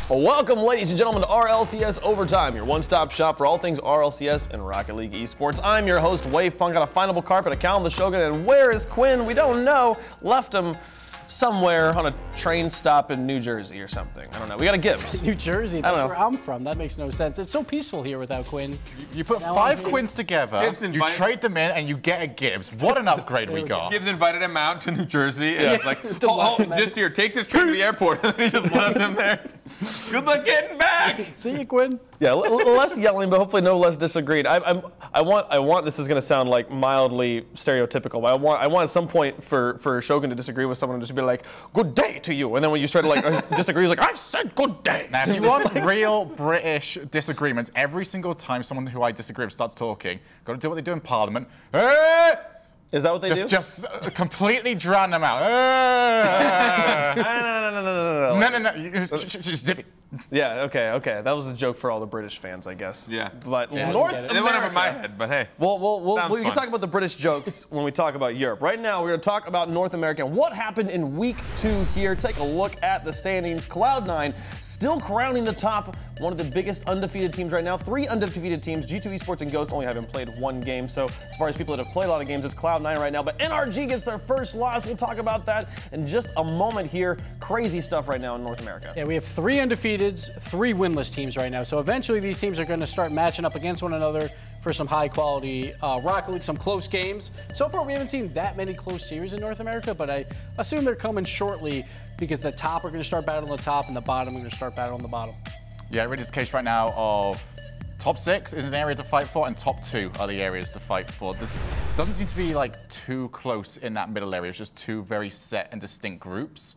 Welcome, ladies and gentlemen, to RLCS Overtime, your one-stop shop for all things RLCS and Rocket League eSports. I'm your host, Wave Punk. Got a finable carpet, a Cal, the Shogun, and where is Quinn? We don't know. Left him somewhere on a train stop in New Jersey or something. I don't know. We got a Gibbs. New Jersey, that's where I'm from. That makes no sense. It's so peaceful here without Quinn. You put now 5 Quins together, you trade them in, and you get a Gibbs. What an upgrade we got. Gibbs invited him out to New Jersey, and it's like, just here, take this train to the airport. And he just left him there. Good luck getting back. See you, Quinn. Yeah, less yelling, but hopefully no less disagreed. I want. This is going to sound like mildly stereotypical, but I want at some point for Shogun to disagree with someone and just be like, "Good day to you," and then when you start to like disagree, he's like, "I said good day." Now, if you want real British disagreements, every single time someone who I disagree with starts talking, got to do what they do in Parliament. Is that what they do? Just completely drown them out. No. Just dip it. Yeah, okay. That was a joke for all the British fans, I guess. Yeah. But yeah, North America. It went over my head, but hey. We can talk about the British jokes when we talk about Europe. Right now, we're going to talk about North America and what happened in week 2 here. Take a look at the standings. Cloud9 still crowning the top, one of the biggest undefeated teams right now. 3 undefeated teams. G2 Esports and Ghost only haven't played 1 game. So as far as people that have played a lot of games, it's Cloud9 right now. But NRG gets their first loss. We'll talk about that in just a moment here. Crazy stuff right now in North America. Yeah, we have 3 undefeateds, 3 winless teams right now. So eventually these teams are going to start matching up against one another for some high quality Rocket League, some close games. So far we haven't seen that many close series in North America, but I assume they're coming shortly because the top are going to start battling the top and the bottom are going to start battling the bottom. Yeah, really it's a case right now of top 6 is an area to fight for, and top 2 are the areas to fight for. This doesn't seem to be like too close in that middle area. It's just 2 very set and distinct groups.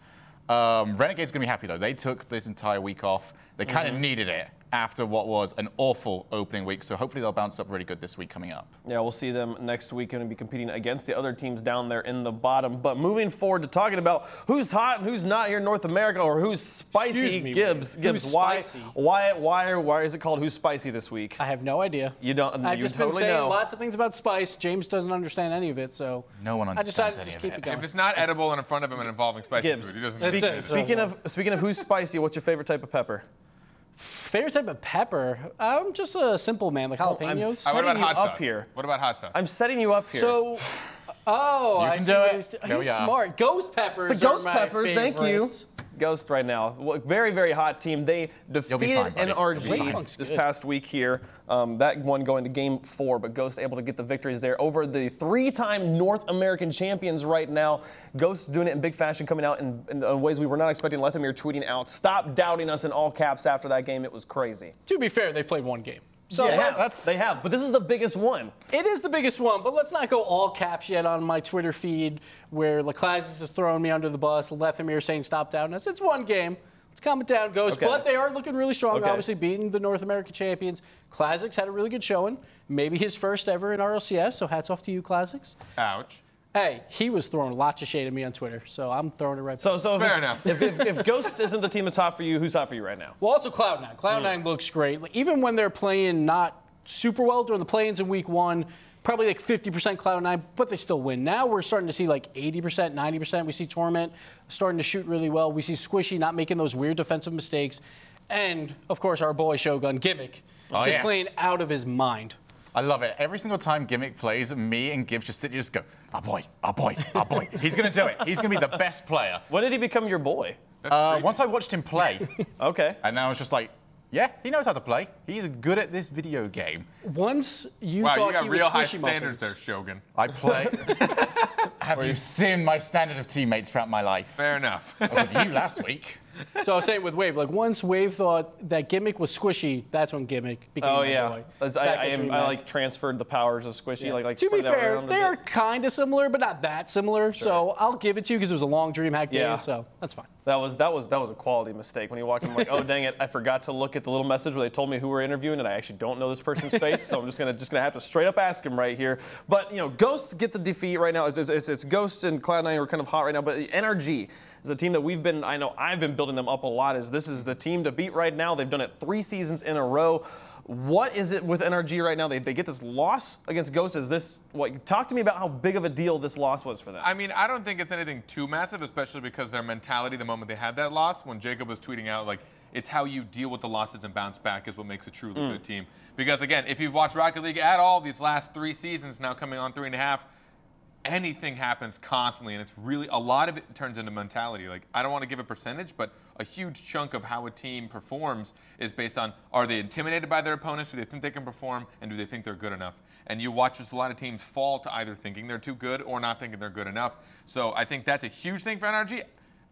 Renegade's gonna be happy though. They took this entire week off. They kind of needed it after what was an awful opening week, so hopefully they'll bounce up really good this week coming up. Yeah, we'll see them next week. Going to be competing against the other teams down there in the bottom. But moving forward to talking about who's hot and who's not here in North America, or who's spicy. Excuse me, Gibbs, who's why spicy? Why is it called Who's Spicy this week? I have no idea. You don't. I've you just totally been saying know. lots of things about spice. James doesn't understand any of it, so no one understands I decided to just any keep of it going. If it's not edible and in front of him and involving spicy Gibbs, food, he doesn't. Speaking of who's spicy, what's your favorite type of pepper? Favorite type of pepper? I'm just a simple man, like jalapenos. What about hot sauce? Up here. What about hot sauce? I'm setting you up here. So, I can see do what it. he's smart. Ghost peppers. The Ghost are my Peppers, thank you. favorites. Ghost right now. Very, very hot team. They defeated buddy. NRG this past week here. That one going to game 4, but Ghost able to get the victories there over the 3-time North American champions right now. Ghost doing it in big fashion, coming out in ways we were not expecting. Lethamir tweeting out, "Stop doubting us," in all caps after that game. It was crazy. To be fair, they've played 1 game. So yeah, they have, but this is the biggest one. It is the biggest one, but let's not go all caps yet on my Twitter feed where Classics is throwing me under the bus, Lethamir saying stop doubting us. It's 1 game. Let's calm it down, Ghost. Okay. But they are looking really strong, Okay. obviously beating the North American champions. Classics had a really good showing. Maybe his first ever in RLCS, so hats off to you, Classics. Ouch. Hey, he was throwing lots of shade at me on Twitter, so I'm throwing it right back. So Fair enough. If Ghost isn't the team that's hot for you, who's hot for you right now? Well, also Cloud9. Cloud9 looks great. Like, even when they're playing not super well during the play-ins in week 1, probably like 50% Cloud9, but they still win. Now we're starting to see like 80%, 90%. We see Torment starting to shoot really well. We see Squishy not making those weird defensive mistakes. And, of course, our boy Shogun, Gimmick, just playing out of his mind. I love it. Every single time Gimmick plays, me and Gibbs just sit here and just go, "Our boy, our boy, our boy." He's going to do it. He's going to be the best player. When did he become your boy? Once I watched him play. Okay. And now I was just like, yeah, he knows how to play. He's good at this video game. Once you Wow, thought you got he real was high Squishy standards Muffins. there, Shogun. I play. Have you seen my standard of teammates throughout my life? Fair enough. I was with you last week. So I was saying with Wave, like once Wave thought that Gimmick was Squishy, that's when Gimmick became my boy. I like transferred the powers of Squishy. Yeah. Like to be spread that fair, around a they are bit. kind of similar, but not that similar. Sure. So I'll give it to you because it was a long DreamHack Yeah. days, so that's fine. That was a quality mistake. When you walk in, I'm like, oh dang it, I forgot to look at the little message where they told me who we're interviewing, and I actually don't know this person's face, so I'm just gonna have to straight up ask him right here. But you know, Ghosts get the defeat right now. It's Ghosts and Cloud9 are kind of hot right now, but NRG is a team that I've been building them up a lot. This is the team to beat right now. They've done it 3 seasons in a row. What is it with NRG right now? They get this loss against Ghost. Is this what? Talk to me about how big of a deal this loss was for them. I mean, I don't think it's anything too massive, especially because their mentality the moment they had that loss, when Jacob was tweeting out like, It's how you deal with the losses and bounce back is what makes a truly good team. Because again, if you've watched Rocket League at all these last 3 seasons, now coming on 3.5, anything happens constantly, and it's really, a lot of it turns into mentality. Like, I don't want to give a percentage, but a huge chunk of how a team performs is based on, are they intimidated by their opponents, do they think they can perform, and do they think they're good enough? And you watch just a lot of teams fall to either thinking they're too good or not thinking they're good enough. So I think that's a huge thing for NRG.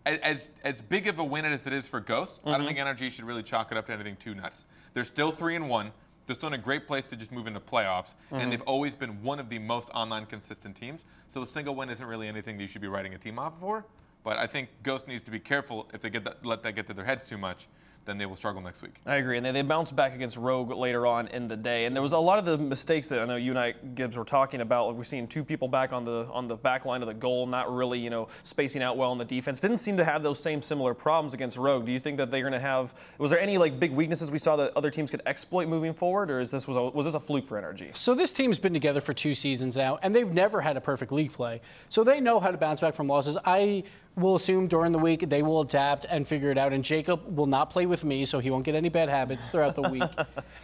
As big of a win as it is for Ghost, I don't think NRG should really chalk it up to anything too nuts. They're still 3-1. They're still in a great place to just move into playoffs, and they've always been one of the most online consistent teams. So a single win isn't really anything that you should be writing a team off for. But I think Ghost needs to be careful if they let that get to their heads too much. Then they will struggle next week. I agree, and they bounced back against Rogue later on in the day. And there was a lot of the mistakes that I know you and I, Gibbs, were talking about. Like, we're seeing 2 people back on the back line of the goal, not really, spacing out well on the defense. Didn't seem to have those same similar problems against Rogue. Do you think that they're going to have? Was there any big weaknesses we saw that other teams could exploit moving forward, or was this a fluke for NRG? So this team's been together for 2 seasons now, and they've never had a perfect league play. So they know how to bounce back from losses. I will assume during the week they will adapt and figure it out. And Jacob will not play with me, so he won't get any bad habits throughout the week.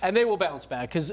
And they will bounce back because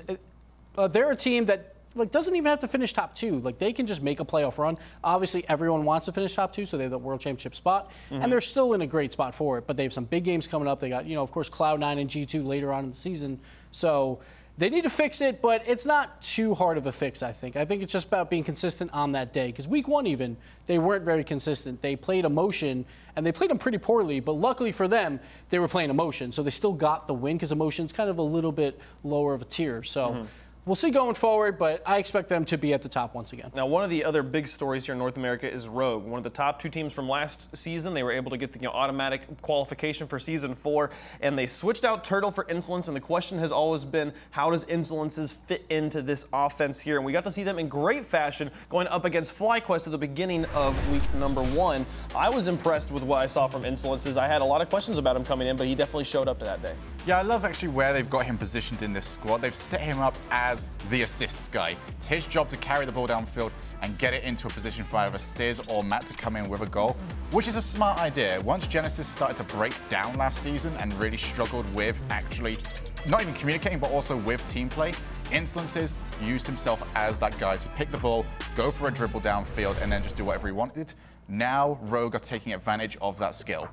they're a team that doesn't even have to finish top 2. They can just make a playoff run. Obviously, everyone wants to finish top 2, so they have the World Championship spot. And they're still in a great spot for it. But they have some big games coming up. They got, of course, Cloud9 and G2 later on in the season. So they need to fix it, but it's not too hard of a fix, I think. I think it's just about being consistent on that day. Because week 1 even, they weren't very consistent. They played Emotion, and they played them pretty poorly. But luckily for them, they were playing Emotion. So they still got the win because Emotion's kind of a little bit lower of a tier. So we'll see going forward, but I expect them to be at the top once again. Now, one of the other big stories here in North America is Rogue. One of the top 2 teams from last season. They were able to get the automatic qualification for Season 4, and they switched out Turtle for Insolence, and the question has always been, how does Insolences fit into this offense here? And we got to see them in great fashion going up against FlyQuest at the beginning of week number 1. I was impressed with what I saw from Insolences. I had a lot of questions about him coming in, but he definitely showed up to that day. Yeah, I love actually where they've got him positioned in this squad. They've set him up as the assists guy. It's his job to carry the ball downfield and get it into a position for either Sizz or Matt to come in with a goal, which is a smart idea. Once Genesis started to break down last season and really struggled with actually not even communicating, but also with team play, Insolences used himself as that guy to pick the ball, go for a dribble downfield, and then just do whatever he wanted. Now Rogue are taking advantage of that skill.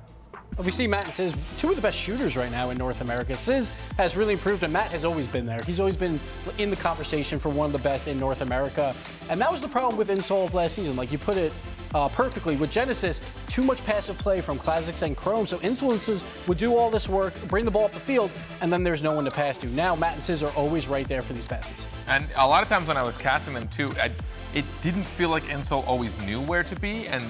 We see Matt and Sizz, 2 of the best shooters right now in North America. Sizz has really improved, and Matt has always been there. He's always been in the conversation for one of the best in North America. And that was the problem with Insol of last season. You put it perfectly. With Genesis, too much passive play from Classics and Chrome, so Insolences would do all this work, bring the ball up the field, and then there's no one to pass to. Now, Matt and Sizz are always right there for these passes. And a lot of times when I was casting them, too, it didn't feel like Insol always knew where to be, and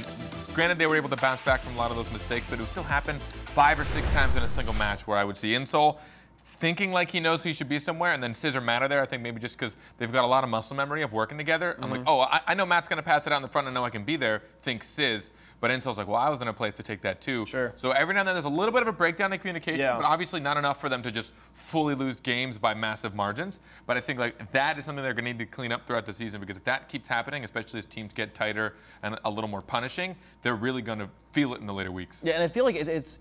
granted, they were able to bounce back from a lot of those mistakes, but it would still happen 5 or 6 times in a single match where I would see Insol thinking like he knows he should be somewhere, and then Sizz or Matt are there. I think maybe just because they've got a lot of muscle memory of working together. I'm like, oh, I know Matt's going to pass it out in the front. I know I can be there. Think Sizz. But Insol's like, well, I was in a place to take that too. Sure. So every now and then there's a little bit of a breakdown in communication, but obviously not enough for them to just fully lose games by massive margins. But I think that is something they're going to need to clean up throughout the season, because if that keeps happening, especially as teams get tighter and a little more punishing, they're really going to feel it in the later weeks. Yeah, and I feel like it's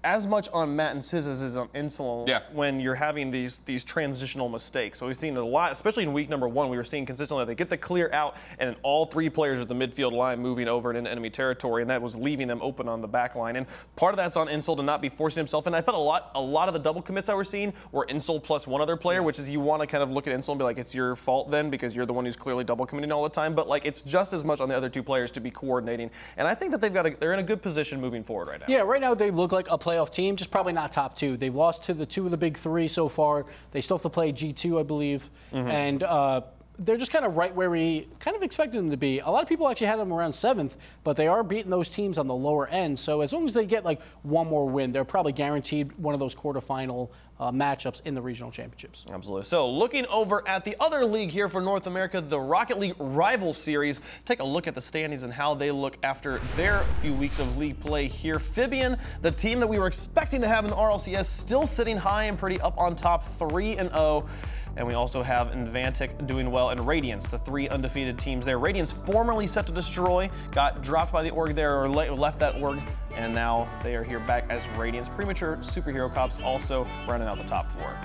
as much on Matt and Sizz as is on Insol when you're having these transitional mistakes. So we've seen a lot, especially in week number 1, we were seeing consistently that they get the clear out, and then all 3 players at the midfield line moving over into enemy territory, and that was leaving them open on the back line. And part of that's on Insol to not be forcing himself. And I felt a lot of the double commits I were seeing were Insol plus one other player, which is you want to kind of look at Insol and be like, it's your fault then because you're the one who's clearly double committing all the time. But it's just as much on the other 2 players to be coordinating. And I think that they're in a good position moving forward right now. Yeah, right now they look like a playoff team, just probably not top 2. They've lost to the 2 of the big 3 so far. They still have to play G2, I believe. And they're just kind of right where we kind of expected them to be. A lot of people actually had them around 7th, but they are beating those teams on the lower end. So as long as they get one more win, they're probably guaranteed one of those quarterfinal matchups in the regional championships. Absolutely. So looking over at the other league here for North America, the Rocket League Rival Series. Take a look at the standings and how they look after their few weeks of league play here. Fibian, the team that we were expecting to have in the RLCS, still sitting high and pretty up on top, 3-0. And we also have Invantic doing well, and Radiance, the 3 undefeated teams there. Radiance, formerly set to destroy, got dropped by the org there, or left that org, and now they are here back as Radiance. Premature Superhero Cops also rounding out the top 4.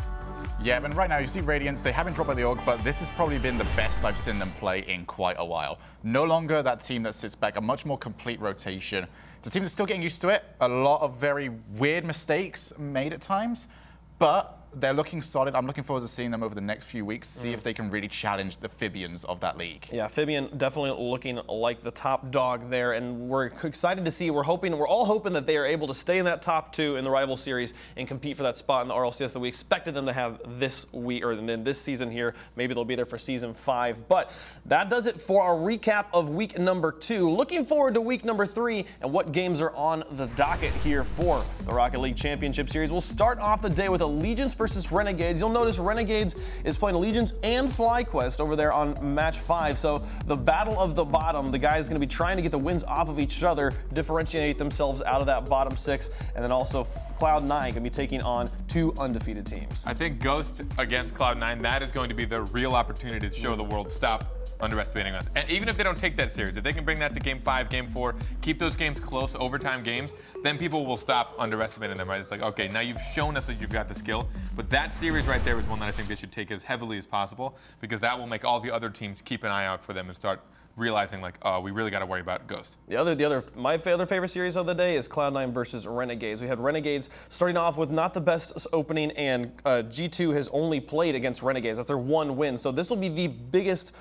Yeah, and right now you see Radiance, they haven't dropped by the org, but this has probably been the best I've seen them play in quite a while. No longer that team that sits back, a much more complete rotation. It's a team that's still getting used to it. A lot of very weird mistakes made at times, but they're looking solid. I'm looking forward to seeing them over the next few weeks, see if they can really challenge the Fibians of that league. Yeah, Fibian definitely looking like the top dog there, and we're excited to see. We're all hoping that they are able to stay in that top 2 in the rival series and compete for that spot in the RLCS that we expected them to have this week, or in this season here. Maybe they'll be there for season 5. But that does it for our recap of week number 2. Looking forward to week number 3 and what games are on the docket here for the Rocket League Championship Series. We'll start off the day with Allegiance versus Renegades. You'll notice Renegades is playing Allegiance and FlyQuest over there on match 5. So the battle of the bottom, the guys going to be trying to get the wins off of each other, differentiate themselves out of that bottom 6, and then also Cloud9 going to be taking on 2 undefeated teams. I think Ghost against Cloud9, that is going to be the real opportunity to show the world stop underestimating us. And even if they don't take that series, if they can bring that to game 5, game 4, keep those games close, overtime games, then people will stop underestimating them, right? It's like, okay, now you've shown us that you've got the skill, but that series right there is one that I think they should take as heavily as possible, because that will make all the other teams keep an eye out for them and start realizing, like, oh, we really got to worry about Ghost. My other favorite series of the day is Cloud9 versus Renegades. We had Renegades starting off with not the best opening, and G2 has only played against Renegades. That's their 1 win. So this will be the biggest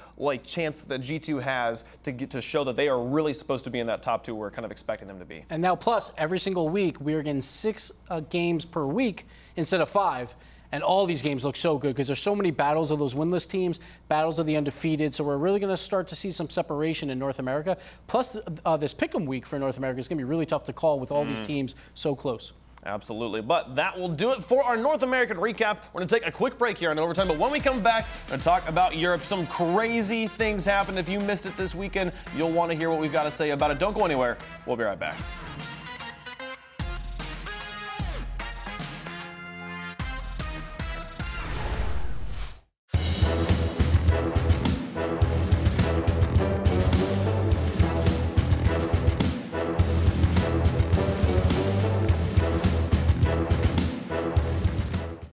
chance that G2 has to show that they are really supposed to be in that top 2 we're kind of expecting them to be. And now, plus, every single week, we are getting 6 games per week instead of 5. And all these games look so good because there's so many battles of those winless teams, battles of the undefeated. So we're really going to start to see some separation in North America. Plus, this pick'em week for North America is going to be really tough to call with all these teams so close. Absolutely. But that will do it for our North American recap. We're going to take a quick break here on Overtime. But when we come back, we're going to talk about Europe. Some crazy things happened. If you missed it this weekend, you'll want to hear what we've got to say about it. Don't go anywhere. We'll be right back.